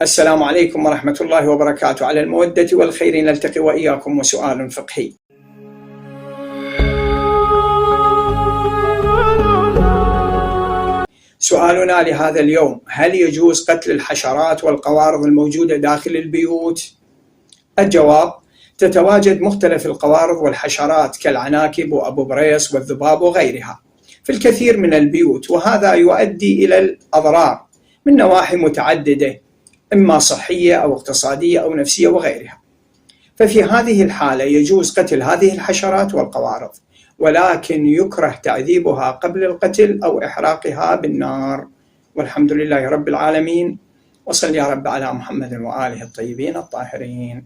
السلام عليكم ورحمة الله وبركاته. على المودة والخير نلتقي وإياكم وسؤال فقهي. سؤالنا لهذا اليوم: هل يجوز قتل الحشرات والقوارض الموجودة داخل البيوت؟ الجواب: تتواجد مختلف القوارض والحشرات كالعناكب وأبو بريس والذباب وغيرها في الكثير من البيوت، وهذا يؤدي إلى الأضرار من نواحي متعددة، إما صحية أو اقتصادية أو نفسية وغيرها. ففي هذه الحالة يجوز قتل هذه الحشرات والقوارض، ولكن يكره تعذيبها قبل القتل أو إحراقها بالنار. والحمد لله رب العالمين، وصل يا رب على محمد وآله الطيبين الطاهرين.